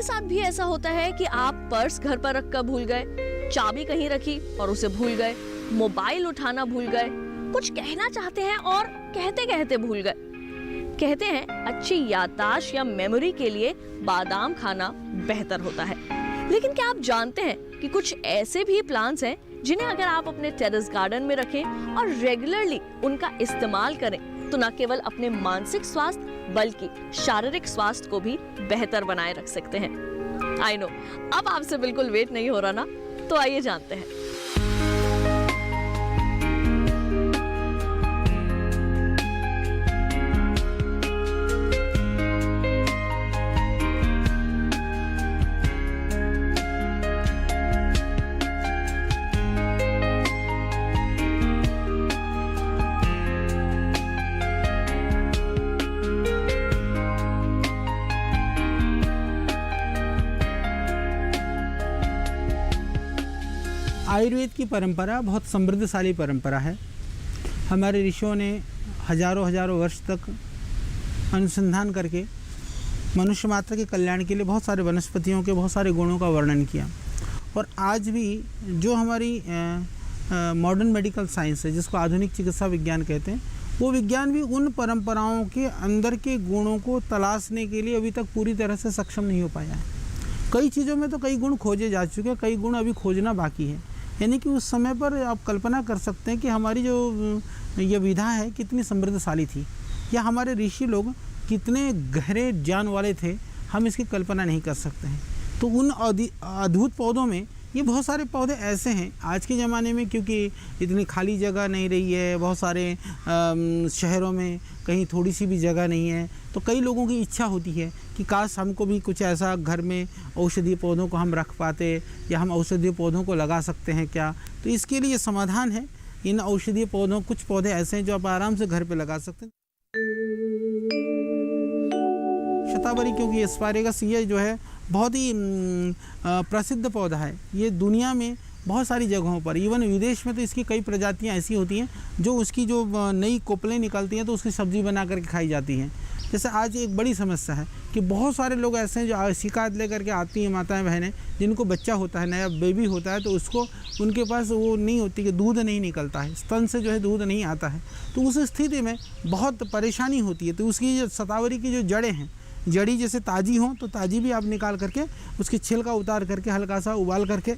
साथ भी ऐसा होता है कि आप पर्स घर पर रखकर भूल गए, चाबी कहीं रखी और उसे भूल गए, मोबाइल उठाना भूल गए, कुछ कहना चाहते हैं और कहते कहते भूल गए। कहते हैं अच्छी याददाश्त या मेमोरी के लिए बादाम खाना बेहतर होता है। लेकिन क्या आप जानते हैं कि कुछ ऐसे भी प्लांट्स हैं जिन्हें अगर आप अपने टेरेस गार्डन में रखें और रेगुलरली उनका इस्तेमाल करें तो न केवल अपने मानसिक स्वास्थ्य बल्कि शारीरिक स्वास्थ्य को भी बेहतर बनाए रख सकते हैं। आई नो, अब आपसे बिल्कुल वेट नहीं हो रहा ना, तो आइए जानते हैं। आयुर्वेद की परंपरा बहुत समृद्धशाली परंपरा है। हमारे ऋषियों ने हजारों हजारों वर्ष तक अनुसंधान करके मनुष्य मात्र के कल्याण के लिए बहुत सारे वनस्पतियों के बहुत सारे गुणों का वर्णन किया। और आज भी जो हमारी मॉडर्न मेडिकल साइंस है, जिसको आधुनिक चिकित्सा विज्ञान कहते हैं, वो विज्ञान भी उन परंपराओं के अंदर के गुणों को तलाशने के लिए अभी तक पूरी तरह से सक्षम नहीं हो पाया है। कई चीज़ों में तो कई गुण खोजे जा चुके हैं, कई गुण अभी खोजना बाकी है। यानी कि उस समय पर आप कल्पना कर सकते हैं कि हमारी जो ये विधा है कितनी समृद्धशाली थी, या हमारे ऋषि लोग कितने गहरे ज्ञान वाले थे, हम इसकी कल्पना नहीं कर सकते हैं। तो उन अद्भुत पौधों में ये बहुत सारे पौधे ऐसे हैं आज के ज़माने में, क्योंकि इतनी खाली जगह नहीं रही है, बहुत सारे शहरों में कहीं थोड़ी सी भी जगह नहीं है, तो कई लोगों की इच्छा होती है कि काश हमको भी कुछ ऐसा घर में औषधीय पौधों को हम रख पाते, या हम औषधीय पौधों को लगा सकते हैं क्या। तो इसके लिए समाधान है, इन औषधीय पौधों, कुछ पौधे ऐसे हैं जो आप आराम से घर पे लगा सकते हैं। शतावरी, क्योंकि एस्पारेगस ये जो है बहुत ही प्रसिद्ध पौधा है, ये दुनिया में बहुत सारी जगहों पर, इवन विदेश में तो इसकी कई प्रजातियां ऐसी होती हैं जो उसकी जो नई कोपलें निकलती हैं तो उसकी सब्ज़ी बना करके खाई जाती हैं। जैसे आज एक बड़ी समस्या है कि बहुत सारे लोग ऐसे हैं जो शिकायत लेकर के आती हैं, माताएं बहनें जिनको बच्चा होता है, नया बेबी होता है, तो उसको उनके पास वो नहीं होती कि दूध नहीं निकलता है, स्तन से जो है दूध नहीं आता है, तो उस स्थिति में बहुत परेशानी होती है। तो उसकी जो शतावरी की जो जड़ें हैं, जड़ी जैसे ताज़ी हों तो ताज़ी भी आप निकाल करके उसकी छिलका उतार करके हल्का सा उबाल करके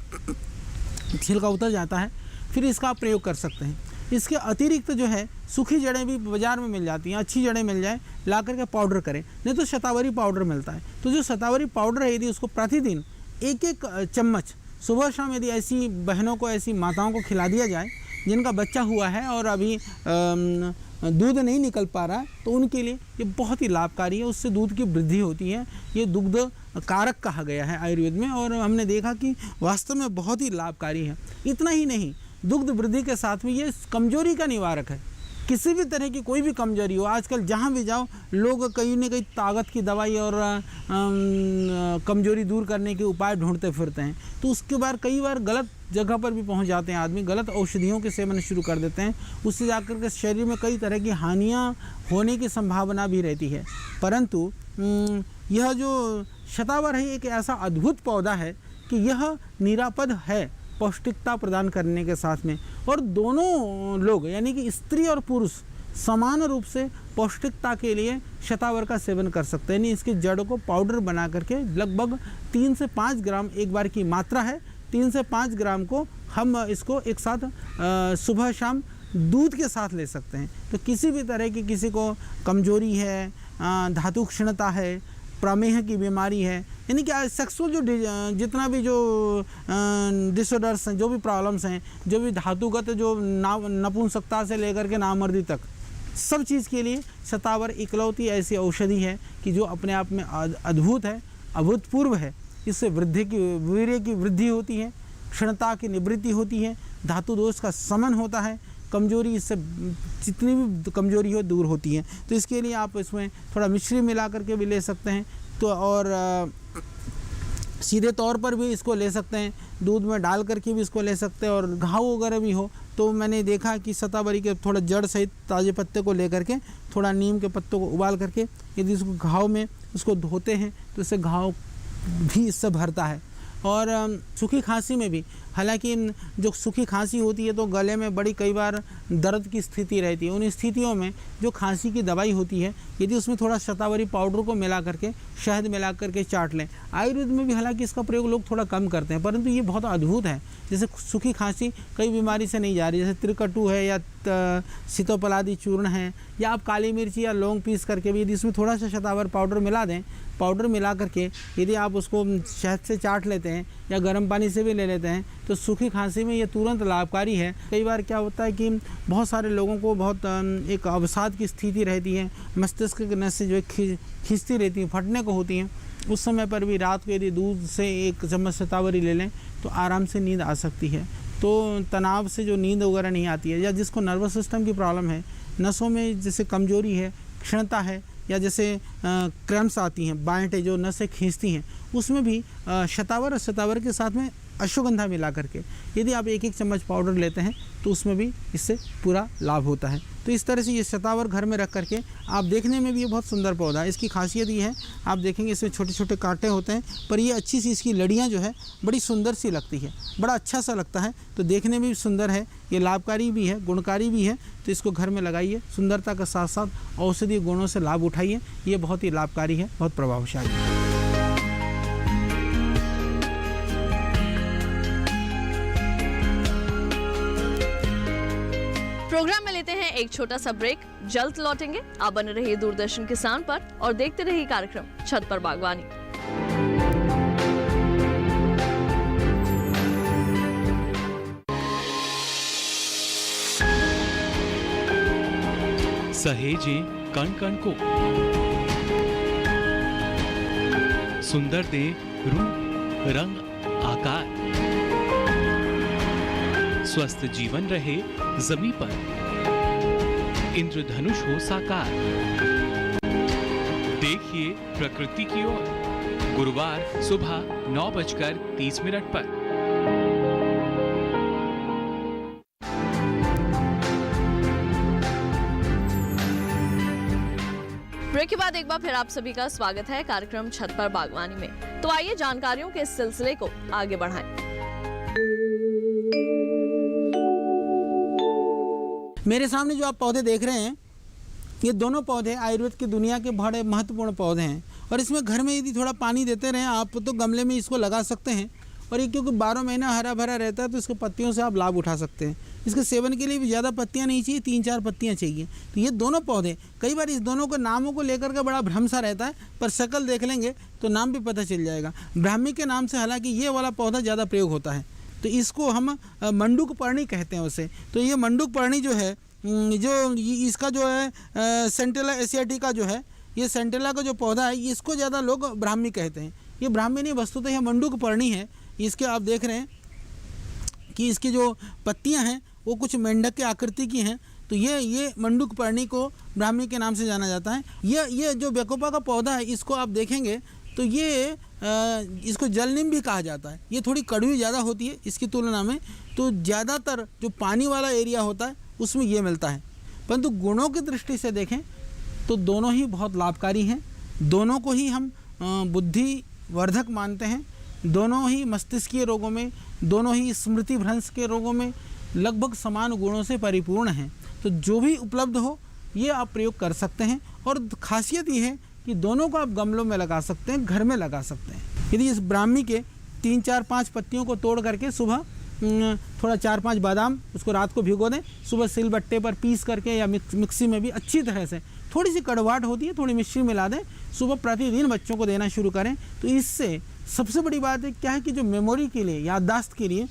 छिलका उतर जाता है, फिर इसका आप प्रयोग कर सकते हैं। इसके अतिरिक्त जो है सूखी जड़ें भी बाज़ार में मिल जाती हैं, अच्छी जड़ें मिल जाए ला करके पाउडर करें, नहीं तो शतावरी पाउडर मिलता है। तो जो शतावरी पाउडर है, यदि उसको प्रतिदिन एक एक चम्मच सुबह शाम यदि ऐसी बहनों को, ऐसी माताओं को खिला दिया जाए जिनका बच्चा हुआ है और अभी दूध नहीं निकल पा रहा है, तो उनके लिए ये बहुत ही लाभकारी है, उससे दूध की वृद्धि होती है। ये दुग्ध कारक कहा गया है आयुर्वेद में, और हमने देखा कि वास्तव में बहुत ही लाभकारी है। इतना ही नहीं, दुग्ध वृद्धि के साथ में ये कमजोरी का निवारक है। किसी भी तरह की कोई भी कमजोरी हो, आजकल जहाँ भी जाओ लोग कहीं न कहीं ताकत की दवाई और कमजोरी दूर करने के उपाय ढूंढते फिरते हैं, तो उसके बाद कई बार गलत जगह पर भी पहुंच जाते हैं आदमी, गलत औषधियों के सेवन शुरू कर देते हैं, उससे जाकर के शरीर में कई तरह की हानियां होने की संभावना भी रहती है। परंतु यह जो शतावर है एक ऐसा अद्भुत पौधा है कि यह निरापद है पौष्टिकता प्रदान करने के साथ में, और दोनों लोग यानी कि स्त्री और पुरुष समान रूप से पौष्टिकता के लिए शतावर का सेवन कर सकते हैं। यानी इसकी जड़ को पाउडर बना करके लगभग 3 से 5 ग्राम एक बार की मात्रा है, 3 से 5 ग्राम को हम इसको एक साथ सुबह शाम दूध के साथ ले सकते हैं। तो किसी भी तरह की, किसी को कमजोरी है, धातु क्षीणता है, प्रमेह की बीमारी है, यानी कि सेक्सुअल जो जितना भी जो डिसऑर्डर्स हैं, जो भी प्रॉब्लम्स हैं, जो भी धातुगत जो नपुंसकता से लेकर के नामर्दी तक, सब चीज़ के लिए शतावर इकलौती ऐसी औषधि है कि जो अपने आप में अद्भुत है, अभूतपूर्व है। इससे वीर्य की वृद्धि होती है, क्षीणता की निवृत्ति होती है, धातु दोष का शमन होता है, कमजोरी, इससे जितनी भी कमजोरी हो दूर होती है। तो इसके लिए आप इसमें थोड़ा मिश्री मिला करके भी ले सकते हैं, तो और सीधे तौर पर भी इसको ले सकते हैं, दूध में डाल करके भी इसको ले सकते हैं। और घाव वगैरह भी हो तो मैंने देखा कि शतावरी के थोड़ा जड़ सहित ताज़े पत्ते को ले करके, थोड़ा नीम के पत्तों को उबाल करके यदि उसको घाव में उसको धोते हैं तो इससे घाव भी इससे भरता है। और सूखी खांसी में भी, हालांकि जो सूखी खांसी होती है तो गले में बड़ी कई बार दर्द की स्थिति रहती है। उन स्थितियों में जो खांसी की दवाई होती है, यदि उसमें थोड़ा शतावरी पाउडर को मिला करके, शहद मिला करके चाट लें। आयुर्वेद में भी हालांकि इसका प्रयोग लोग थोड़ा कम करते हैं, परंतु ये बहुत अद्भुत है। जैसे सूखी खांसी कई बीमारी से नहीं जा रही, जैसे त्रिकटु है या सीतोपलादी चूर्ण है, या आप काली मिर्ची या लौंग पीस करके भी यदि इसमें थोड़ा सा शतावर पाउडर मिला दें, पाउडर मिला करके यदि आप उसको शहद से चाट लेते हैं या गर्म पानी से भी ले लेते हैं, तो सूखी खांसी में ये तुरंत लाभकारी है। कई बार क्या होता है कि बहुत सारे लोगों को बहुत एक अवसाद की स्थिति रहती है, मस्तिष्क की नसें जो खींचती रहती हैं, फटने को होती हैं, उस समय पर भी रात को यदि दूध से 1 चम्मच शतावरी ले लें तो आराम से नींद आ सकती है। तो तनाव से जो नींद वगैरह नहीं आती है, या जिसको नर्वस सिस्टम की प्रॉब्लम है, नसों में जैसे कमजोरी है, क्षीणता है, या जैसे क्रैम्प्स आती हैं, बाएंटें जो नसें खींचती हैं, उसमें भी शतावर और शतावर के साथ में अश्वगंधा मिला करके यदि आप 1-1 चम्मच पाउडर लेते हैं तो उसमें भी इससे पूरा लाभ होता है। तो इस तरह से ये शतावर घर में रख करके आप देखने में भी ये बहुत सुंदर पौधा है। इसकी खासियत ये है, आप देखेंगे इसमें छोटे छोटे कांटे होते हैं, पर ये अच्छी सी इसकी लड़ियाँ जो है बड़ी सुंदर सी लगती है, बड़ा अच्छा सा लगता है। तो देखने में भी सुंदर है, ये लाभकारी भी है, गुणकारी भी है। तो इसको घर में लगाइए, सुंदरता के साथ साथ औषधीय गुणों से लाभ उठाइए। ये बहुत ही लाभकारी है, बहुत प्रभावशाली है। प्रोग्राम में लेते हैं एक छोटा सा ब्रेक, जल्द लौटेंगे। आप बने रहिए दूरदर्शन किसान पर और देखते रहिए कार्यक्रम छत पर बागवानी। सहेजें कण कण को, सुंदर दे रूप रंग आकार, स्वस्थ जीवन रहे जमीन पर, इंद्रधनुष हो साकार। देखिए प्रकृति की ओर, गुरुवार सुबह 9:30 पर। ब्रेक के बाद एक बार फिर आप सभी का स्वागत है कार्यक्रम छत पर बागवानी में। तो आइए जानकारियों के इस सिलसिले को आगे बढ़ाएं। मेरे सामने जो आप पौधे देख रहे हैं, ये दोनों पौधे आयुर्वेद की दुनिया के बड़े महत्वपूर्ण पौधे हैं। और इसमें घर में यदि थोड़ा पानी देते रहें आप, तो गमले में इसको लगा सकते हैं। और ये क्योंकि 12 महीना हरा भरा रहता है, तो इसके पत्तियों से आप लाभ उठा सकते हैं। इसके सेवन के लिए भी ज़्यादा पत्तियां नहीं चाहिए, 3-4 पत्तियां चाहिए। तो ये दोनों पौधे, कई बार इस दोनों को नामों को लेकर के बड़ा भ्रम सा रहता है, पर शक्ल देख लेंगे तो नाम भी पता चल जाएगा। ब्राह्मी के नाम से हालांकि ये वाला पौधा ज़्यादा प्रयोग होता है, तो इसको हम मंडूक पर्णी कहते हैं उसे। तो ये मंडूक पर्णी जो है, जो इसका जो है सेंटेला एशियाटिका जो है, ये सेंटेला का जो पौधा है, इसको ज़्यादा लोग ब्राह्मी कहते हैं। ये ब्राह्मी नहीं, वस्तुतः यह मंडूक पर्णी है। इसके आप देख रहे हैं कि इसकी जो पत्तियां हैं वो कुछ मेंढक के आकृति की हैं। तो ये मंडूक पर्णी को ब्राह्मी के नाम से जाना जाता है। ये जो बेकोपा का पौधा है, इसको आप देखेंगे तो ये इसको जल नीम भी कहा जाता है। ये थोड़ी कड़वी ज़्यादा होती है इसकी तुलना में, तो ज़्यादातर जो पानी वाला एरिया होता है उसमें ये मिलता है। परंतु गुणों की दृष्टि से देखें तो दोनों ही बहुत लाभकारी हैं। दोनों को ही हम बुद्धिवर्धक मानते हैं। दोनों ही मस्तिष्कीय रोगों में, दोनों ही स्मृति भ्रंश के रोगों में लगभग समान गुणों से परिपूर्ण हैं। तो जो भी उपलब्ध हो ये आप प्रयोग कर सकते हैं। और खासियत ये है कि दोनों को आप गमलों में लगा सकते हैं, घर में लगा सकते हैं। यदि इस ब्राह्मी के 3-4-5 पत्तियों को तोड़ करके सुबह थोड़ा 4-5 बादाम, उसको रात को भिगो दें, सुबह सिलबट्टे पर पीस करके या मिक्सी में भी अच्छी तरह से, थोड़ी सी कड़वाहट होती है, थोड़ी मिश्री मिला दें, सुबह प्रतिदिन बच्चों को देना शुरू करें। तो इससे सबसे बड़ी बात है क्या है कि जो मेमोरी के लिए, याददाश्त के लिए,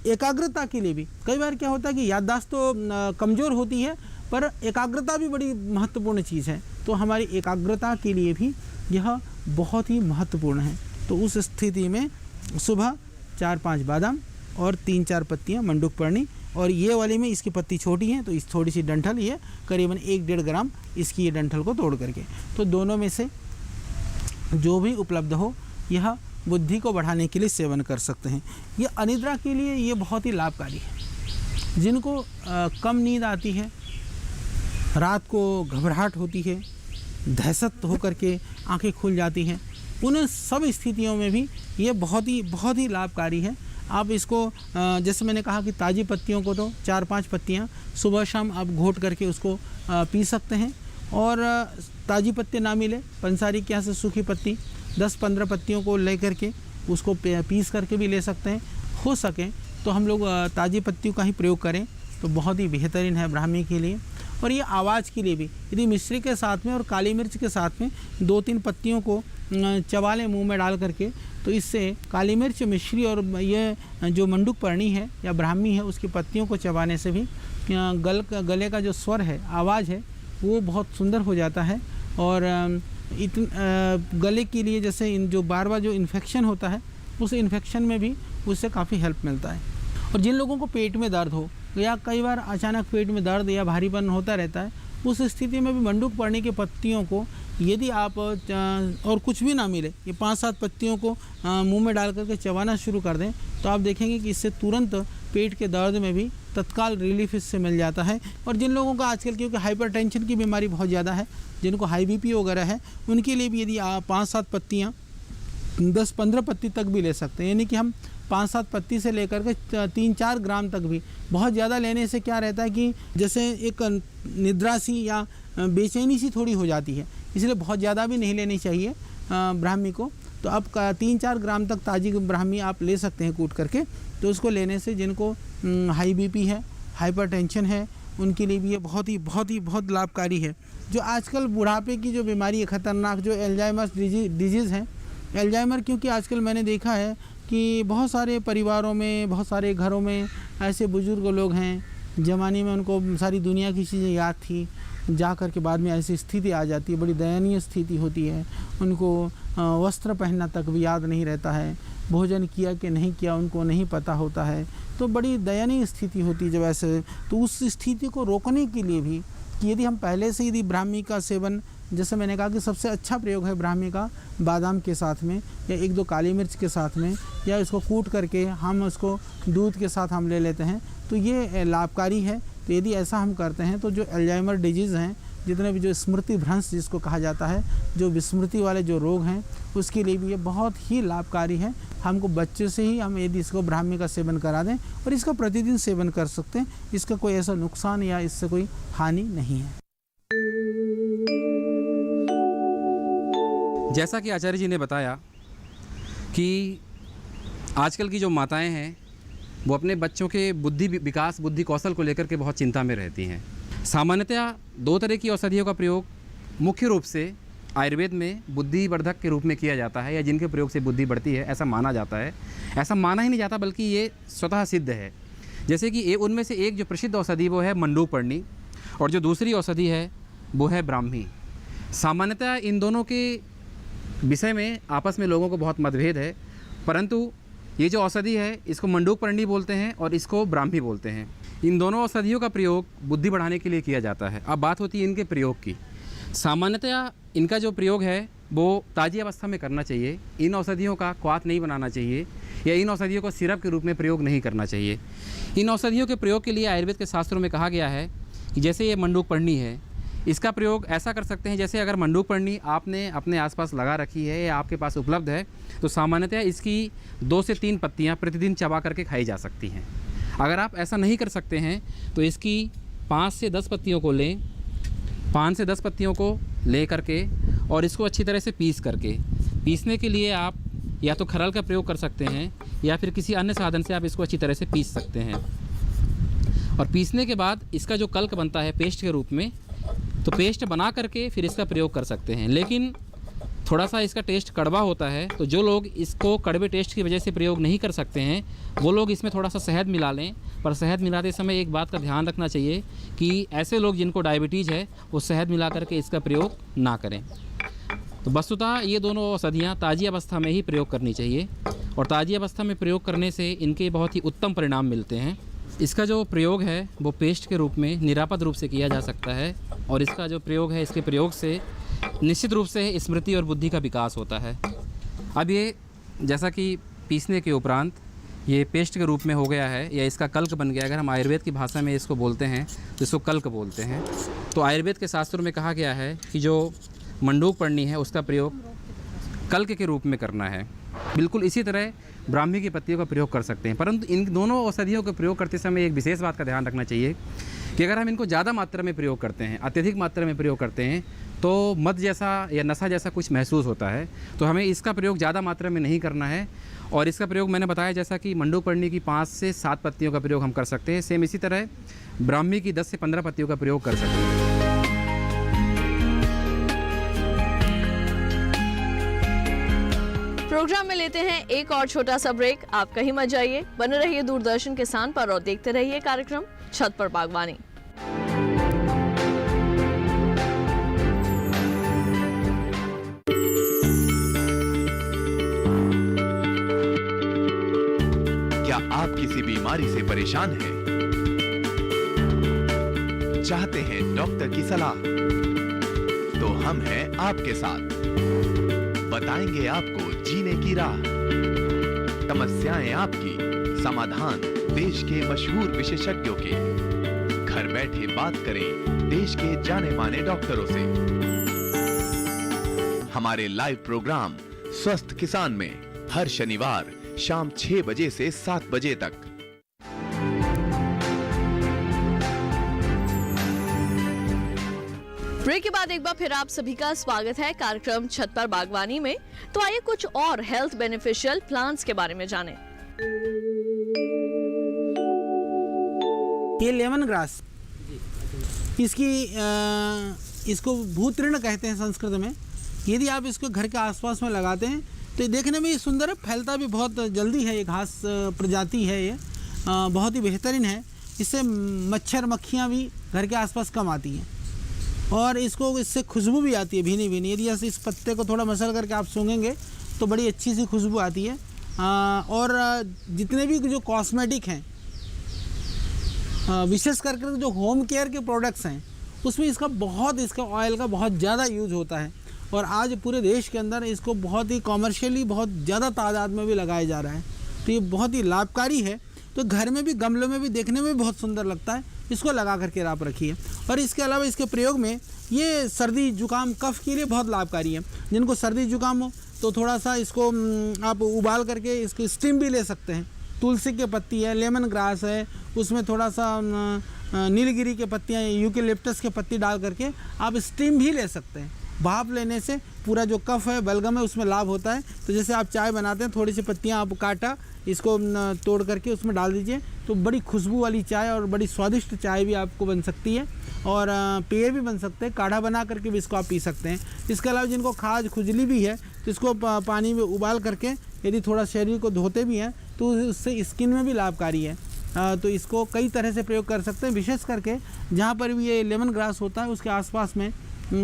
एकाग्रता के लिए भी, कई बार क्या होता है कि याददाश्त तो कमज़ोर होती है, पर एकाग्रता भी बड़ी महत्वपूर्ण चीज़ है। तो हमारी एकाग्रता के लिए भी यह बहुत ही महत्वपूर्ण है। तो उस स्थिति में सुबह 4-5 बादाम और 3-4 पत्तियाँ मंडूक पर्णी, और ये वाली में इसकी पत्ती छोटी है तो इस थोड़ी सी डंठल, ये करीबन 1-1.5 ग्राम इसकी ये डंठल को तोड़ करके, तो दोनों में से जो भी उपलब्ध हो यह बुद्धि को बढ़ाने के लिए सेवन कर सकते हैं। ये अनिद्रा के लिए ये बहुत ही लाभकारी है। जिनको कम नींद आती है, रात को घबराहट होती है, दहशत होकर के आंखें खुल जाती हैं, उन सब स्थितियों में भी ये बहुत ही लाभकारी है। आप इसको जैसे मैंने कहा कि ताज़ी पत्तियों को तो 4-5 पत्तियाँ सुबह शाम आप घोट करके उसको पी सकते हैं। और ताज़ी पत्ती ना मिले, पंसारी के यहाँ से सूखी पत्ती 10-15 पत्तियों को ले करके उसको पीस करके भी ले सकते हैं। हो सके तो हम लोग ताज़ी पत्तियों का ही प्रयोग करें तो बहुत ही बेहतरीन है ब्राह्मी के लिए। और ये आवाज़ के लिए भी, यदि मिश्री के साथ में और काली मिर्च के साथ में 2-3 पत्तियों को चबा लें मुँह में डाल करके, तो इससे काली मिर्च, मिश्री और ये जो मंडूक पर्णी है या ब्राह्मी है उसकी पत्तियों को चबाने से भी गले का जो स्वर है, आवाज़ है, वो बहुत सुंदर हो जाता है। और गले के लिए जैसे इन जो बार जो इन्फेक्शन होता है उस इन्फेक्शन में भी उससे काफ़ी हेल्प मिलता है। और जिन लोगों को पेट में दर्द हो या कई बार अचानक पेट में दर्द या भारीपन होता रहता है, उस स्थिति में भी मंडूक पर्णी की पत्तियों को यदि आप और कुछ भी ना मिले, ये 5-7 पत्तियों को मुंह में डाल करके चबाना शुरू कर दें तो आप देखेंगे कि इससे तुरंत पेट के दर्द में भी तत्काल रिलीफ इससे मिल जाता है। और जिन लोगों का आजकल क्योंकि हाइपरटेंशन की बीमारी बहुत ज़्यादा है, जिनको हाई बीपी वगैरह है, उनके लिए भी यदि आप 5-7 पत्तियाँ 10-15 पत्ती तक भी ले सकते हैं। यानी कि हम 5-7 पत्ती से लेकर के 3-4 ग्राम तक भी, बहुत ज़्यादा लेने से क्या रहता है कि जैसे एक निद्रा सी या बेचैनी सी थोड़ी हो जाती है, इसलिए बहुत ज़्यादा भी नहीं लेनी चाहिए ब्राह्मी को। तो अब 3-4 ग्राम तक ताज़ी ब्राह्मी आप ले सकते हैं कूट करके। तो उसको लेने से जिनको हाई बीपी है, हाइपरटेंशन है, उनके लिए भी ये बहुत लाभकारी है। जो आजकल बुढ़ापे की जो बीमारी है खतरनाक, जो एल्जाइमर्स डिजीज़ है, एल्जाइमर क्योंकि आजकल मैंने देखा है कि बहुत सारे परिवारों में, बहुत सारे घरों में ऐसे बुज़ुर्ग लोग हैं, ज़माने में उनको सारी दुनिया की चीज़ें याद थी, जा कर के बाद में ऐसी स्थिति आ जाती है, बड़ी दयनीय स्थिति होती है। उनको वस्त्र पहनना तक भी याद नहीं रहता है, भोजन किया कि नहीं किया उनको नहीं पता होता है, तो बड़ी दयनीय स्थिति होती है जब ऐसे। तो उस स्थिति को रोकने के लिए भी कि यदि हम पहले से यदि ब्राह्मी का सेवन, जैसे मैंने कहा कि सबसे अच्छा प्रयोग है ब्राह्मी का बादाम के साथ में या 1-2 काली मिर्च के साथ में, या इसको कूट करके हम उसको दूध के साथ हम ले लेते हैं, तो ये लाभकारी है। तो यदि ऐसा हम करते हैं तो जो अल्जाइमर डिजीज़ हैं, जितने भी जो स्मृति भ्रंश जिसको कहा जाता है, जो विस्मृति वाले जो रोग हैं, उसके लिए भी ये बहुत ही लाभकारी है। हमको बच्चे से ही हम यदि इसको ब्राह्मी का सेवन करा दें और इसका प्रतिदिन सेवन कर सकते हैं, इसका कोई ऐसा नुकसान या इससे कोई हानि नहीं है। जैसा कि आचार्य जी ने बताया कि आजकल की जो माताएं हैं वो अपने बच्चों के बुद्धि विकास, बुद्धि कौशल को लेकर के बहुत चिंता में रहती हैं। सामान्यतया 2 तरह की औषधियों का प्रयोग मुख्य रूप से आयुर्वेद में बुद्धिवर्धक के रूप में किया जाता है, या जिनके प्रयोग से बुद्धि बढ़ती है ऐसा माना जाता है। ऐसा माना ही नहीं जाता बल्कि ये स्वतः सिद्ध है। जैसे कि उनमें से एक जो प्रसिद्ध औषधि वो है मंडूक पर्णी, और जो दूसरी औषधि है वो है ब्राह्मी। सामान्यतः इन दोनों के विषय में आपस में लोगों को बहुत मतभेद है, परंतु ये जो औषधि है इसको मंडूक पर्णी बोलते हैं और इसको ब्राह्मी बोलते हैं। इन दोनों औषधियों का प्रयोग बुद्धि बढ़ाने के लिए किया जाता है। अब बात होती है इनके प्रयोग की। सामान्यतया इनका जो प्रयोग है वो ताज़ी अवस्था में करना चाहिए। इन औषधियों का क्वाथ नहीं बनाना चाहिए या इन औषधियों को सिरप के रूप में प्रयोग नहीं करना चाहिए। इन औषधियों के प्रयोग के लिए आयुर्वेद के शास्त्रों में कहा गया है कि जैसे ये मंडूक पर्णी है, इसका प्रयोग ऐसा कर सकते हैं जैसे अगर मंडूक पर्णी आपने अपने आसपास लगा रखी है या आपके पास उपलब्ध है तो सामान्यतः इसकी 2 से 3 पत्तियां प्रतिदिन चबा करके खाई जा सकती हैं। अगर आप ऐसा नहीं कर सकते हैं तो इसकी 5 से 10 पत्तियों को लें, 5 से 10 पत्तियों को ले करके और इसको अच्छी तरह से पीसने के लिए आप या तो खरल का प्रयोग कर सकते हैं या फिर किसी अन्य साधन से आप इसको अच्छी तरह से पीस सकते हैं। और पीसने के बाद इसका जो कल्क बनता है पेस्ट के रूप में, तो पेस्ट बना करके फिर इसका प्रयोग कर सकते हैं। लेकिन थोड़ा सा इसका टेस्ट कड़वा होता है, तो जो लोग इसको कड़वे टेस्ट की वजह से प्रयोग नहीं कर सकते हैं वो लोग इसमें थोड़ा सा शहद मिला लें। पर शहद मिलाते समय एक बात का ध्यान रखना चाहिए कि ऐसे लोग जिनको डायबिटीज़ है वो शहद मिला करके इसका प्रयोग ना करें। तो वस्तुतः ये दोनों औषधियाँ ताज़ी अवस्था में ही प्रयोग करनी चाहिए और ताज़ी अवस्था में प्रयोग करने से इनके बहुत ही उत्तम परिणाम मिलते हैं। इसका जो प्रयोग है वो पेस्ट के रूप में निरापद रूप से किया जा सकता है और इसका जो प्रयोग है, इसके प्रयोग से निश्चित रूप से स्मृति और बुद्धि का विकास होता है। अब ये जैसा कि पीसने के उपरांत ये पेस्ट के रूप में हो गया है या इसका कल्क बन गया, अगर हम आयुर्वेद की भाषा में इसको बोलते हैं तो इसको कल्क बोलते हैं। तो आयुर्वेद के शास्त्रों में कहा गया है कि जो मंडूक पर्णी है उसका प्रयोग कल्क के रूप में करना है। बिल्कुल इसी तरह ब्राह्मी की पत्तियों का प्रयोग कर सकते हैं, परंतु इन दोनों औषधियों का प्रयोग करते समय एक विशेष बात का ध्यान रखना चाहिए कि अगर हम इनको ज़्यादा मात्रा में प्रयोग करते हैं, अत्यधिक मात्रा में प्रयोग करते हैं, तो मद जैसा या नशा जैसा कुछ महसूस होता है। तो हमें इसका प्रयोग ज़्यादा मात्रा में नहीं करना है। और इसका प्रयोग मैंने बताया जैसा कि मंडूकपर्णी की 5 से 7 पत्तियों का प्रयोग हम कर सकते हैं। सेम इसी तरह ब्राह्मी की 10 से 15 पत्तियों का प्रयोग कर सकते हैं। प्रोग्राम में लेते हैं एक और छोटा सा ब्रेक। आप कहीं मत जाइए, बने रहिए दूरदर्शन किसान पर और देखते रहिए कार्यक्रम छत पर बागवानी। क्या आप किसी बीमारी से परेशान हैं? चाहते हैं डॉक्टर की सलाह? तो हम हैं आपके साथ, बताएंगे आपको जीने की राह। समस्याएं आपकी, समाधान देश के मशहूर विशेषज्ञों के। घर बैठे बात करें देश के जाने माने डॉक्टरों से। हमारे लाइव प्रोग्राम स्वस्थ किसान में हर शनिवार शाम 6 बजे से 7 बजे तक। ब्रेक के बाद एक बार फिर आप सभी का स्वागत है कार्यक्रम छत पर बागवानी में। तो आइए कुछ और हेल्थ बेनिफिशियल प्लांट्स के बारे में जानें। ये लेमन ग्रास, इसको भूतृण कहते हैं संस्कृत में। यदि आप इसको घर के आसपास में लगाते हैं तो ये देखने में ये सुंदर है, फैलता भी बहुत जल्दी है। ये घास प्रजाति है, ये बहुत ही बेहतरीन है। इससे मच्छर मक्खियाँ भी घर के आसपास कम आती हैं और इससे खुशबू भी आती है भीनी भीनी। यदि ऐसे इस पत्ते को थोड़ा मसल करके आप सूंघेंगे तो बड़ी अच्छी सी खुशबू आती है। और जितने भी जो कॉस्मेटिक हैं, विशेष करके जो होम केयर के प्रोडक्ट्स हैं, उसमें इसका ऑयल का बहुत ज़्यादा यूज होता है। और आज पूरे देश के अंदर इसको बहुत ही कॉमर्शियली बहुत ज़्यादा तादाद में भी लगाया जा रहा है। तो ये बहुत ही लाभकारी है। तो घर में भी, गमलों में भी देखने में भी बहुत सुंदर लगता है। इसको लगा करके आप रखिए। और इसके अलावा इसके प्रयोग में ये सर्दी जुकाम कफ के लिए बहुत लाभकारी है। जिनको सर्दी जुकाम हो तो थोड़ा सा इसको आप उबाल करके इसकी स्टीम भी ले सकते हैं। तुलसी की पत्ती है, लेमन ग्रास है, उसमें थोड़ा सा नीलगिरी के पत्तियाँ, यूकेलिप्टस के पत्ती डाल करके आप स्टीम भी ले सकते हैं। भाप लेने से पूरा जो कफ है, बलगम है, उसमें लाभ होता है। तो जैसे आप चाय बनाते हैं, थोड़ी सी पत्तियां आप काटा, इसको तोड़ करके उसमें डाल दीजिए, तो बड़ी खुशबू वाली चाय और बड़ी स्वादिष्ट चाय भी आपको बन सकती है। और पेय भी बन सकते हैं, काढ़ा बना करके भी इसको आप पी सकते हैं। इसके अलावा जिनको खाज खुजली भी है तो इसको पानी में उबाल करके यदि थोड़ा शरीर को धोते भी हैं तो उससे स्किन में भी लाभकारी है। तो इसको कई तरह से प्रयोग कर सकते हैं। विशेष करके जहाँ पर भी ये लेमन ग्रास होता है उसके आसपास में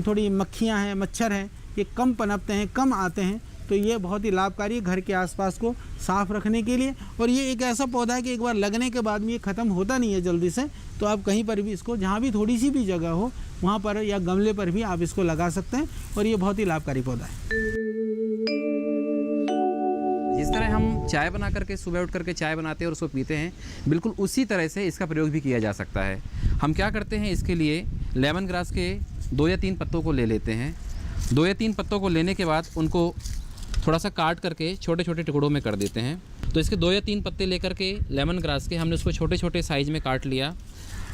थोड़ी मक्खियाँ हैं, मच्छर हैं, ये कम पनपते हैं, कम आते हैं। तो ये बहुत ही लाभकारी है घर के आसपास को साफ रखने के लिए। और ये एक ऐसा पौधा है कि एक बार लगने के बाद में ये ख़त्म होता नहीं है जल्दी से। तो आप कहीं पर भी इसको, जहाँ भी थोड़ी सी भी जगह हो वहाँ पर या गमले पर भी आप इसको लगा सकते हैं। और ये बहुत ही लाभकारी पौधा है। जिस तरह हम चाय बना करके सुबह उठ करके चाय बनाते हैं और उसको पीते हैं, बिल्कुल उसी तरह से इसका प्रयोग भी किया जा सकता है। हम क्या करते हैं, इसके लिए लेमन ग्रास के 2 या 3 पत्तों को ले लेते हैं। 2 या 3 पत्तों को लेने के बाद उनको थोड़ा सा काट करके छोटे छोटे टुकड़ों में कर देते हैं। तो इसके 2 या 3 पत्ते लेकर के लेमन ग्रास के हमने उसको छोटे छोटे साइज़ में काट लिया।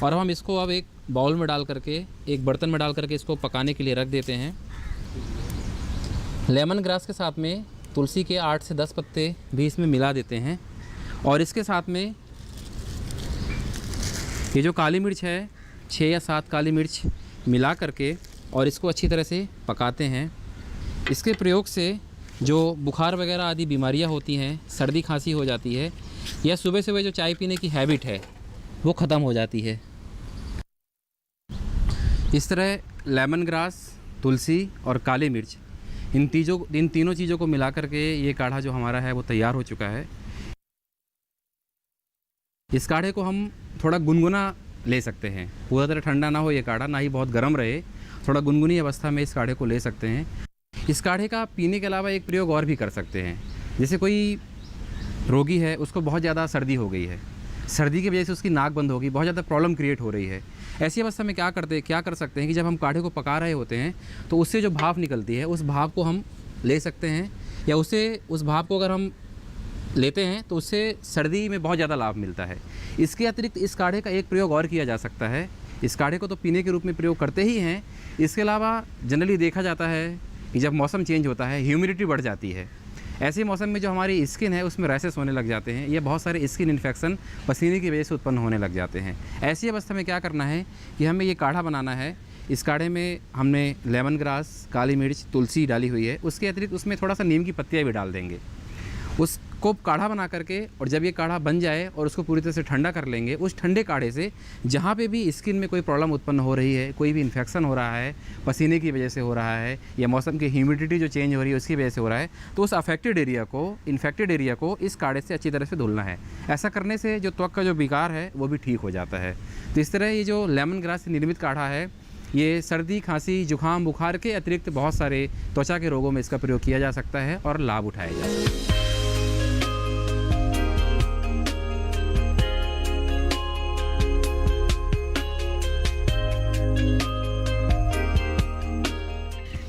और हम इसको अब एक बाउल में डाल करके, एक बर्तन में डाल करके इसको पकाने के लिए रख देते हैं। लेमन ग्रास के साथ में तुलसी के 8 से 10 पत्ते भी इसमें मिला देते हैं। और इसके साथ में ये जो काली मिर्च है, 6 या 7 काली मिर्च मिला करके और इसको अच्छी तरह से पकाते हैं। इसके प्रयोग से जो बुखार वगैरह आदि बीमारियां होती हैं, सर्दी खांसी हो जाती है, या सुबह सुबह जो चाय पीने की हैबिट है वो ख़त्म हो जाती है। इस तरह लेमन ग्रास, तुलसी और काली मिर्च, इन तीनों चीज़ों को मिला करके ये काढ़ा जो हमारा है वो तैयार हो चुका है। इस काढ़े को हम थोड़ा गुनगुना ले सकते हैं। पूरा तरह ठंडा ना हो ये काढ़ा, ना ही बहुत गर्म रहे, थोड़ा गुनगुनी अवस्था में इस काढ़े को ले सकते हैं। इस काढ़े का पीने के अलावा एक प्रयोग और भी कर सकते हैं। जैसे कोई रोगी है, उसको बहुत ज़्यादा सर्दी हो गई है, सर्दी की वजह से उसकी नाक बंद होगी, बहुत ज़्यादा प्रॉब्लम क्रिएट हो रही है। ऐसी अवस्था में क्या कर सकते हैं कि जब हम काढ़े को पका रहे होते हैं तो उससे जो भाप निकलती है, उस भाप को हम ले सकते हैं, या उसे उस भाप को अगर हम लेते हैं तो उससे सर्दी में बहुत ज़्यादा लाभ मिलता है। इसके अतिरिक्त इस काढ़े का एक प्रयोग और किया जा सकता है। इस काढ़े को तो पीने के रूप में प्रयोग करते ही हैं, इसके अलावा जनरली देखा जाता है कि जब मौसम चेंज होता है, ह्यूमिडिटी बढ़ जाती है, ऐसे मौसम में जो हमारी स्किन है उसमें रैशेस होने लग जाते हैं, या बहुत सारे स्किन इन्फेक्शन पसीने की वजह से उत्पन्न होने लग जाते हैं। ऐसी अवस्था में क्या करना है कि हमें ये काढ़ा बनाना है। इस काढ़े में हमने लेमन ग्रास, काली मिर्च, तुलसी डाली हुई है, उसके अतिरिक्त उसमें थोड़ा सा नीम की पत्तियाँ भी डाल देंगे। उसको काढ़ा बना करके, और जब ये काढ़ा बन जाए और उसको पूरी तरह से ठंडा कर लेंगे, उस ठंडे काढ़े से जहाँ पे भी स्किन में कोई प्रॉब्लम उत्पन्न हो रही है, कोई भी इन्फेक्शन हो रहा है, पसीने की वजह से हो रहा है, या मौसम की ह्यूमिडिटी जो चेंज हो रही है उसकी वजह से हो रहा है, तो उस अफेक्टेड एरिया को, इन्फेक्टेड एरिया को इस काढ़े से अच्छी तरह से धुलना है। ऐसा करने से जो त्वक का जो विकार है वो भी ठीक हो जाता है। तो इस तरह ये जो लेमन ग्रास से निर्मित काढ़ा है, ये सर्दी, खांसी, जुकाम, बुखार के अतिरिक्त बहुत सारे त्वचा के रोगों में इसका प्रयोग किया जा सकता है और लाभ उठाया जा सकता है।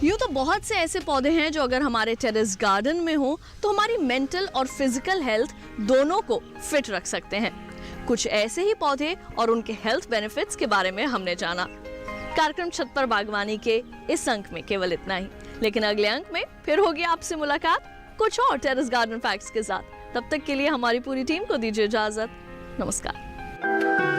यूँ तो बहुत से ऐसे पौधे हैं जो अगर हमारे टेरेस गार्डन में हो तो हमारी मेंटल और फिजिकल हेल्थ दोनों को फिट रख सकते हैं। कुछ ऐसे ही पौधे और उनके हेल्थ बेनिफिट्स के बारे में हमने जाना। कार्यक्रम छत पर बागवानी के इस अंक में केवल इतना ही, लेकिन अगले अंक में फिर होगी आपसे मुलाकात कुछ और टेरेस गार्डन फैक्ट्स के साथ। तब तक के लिए हमारी पूरी टीम को दीजिए इजाजत। नमस्कार।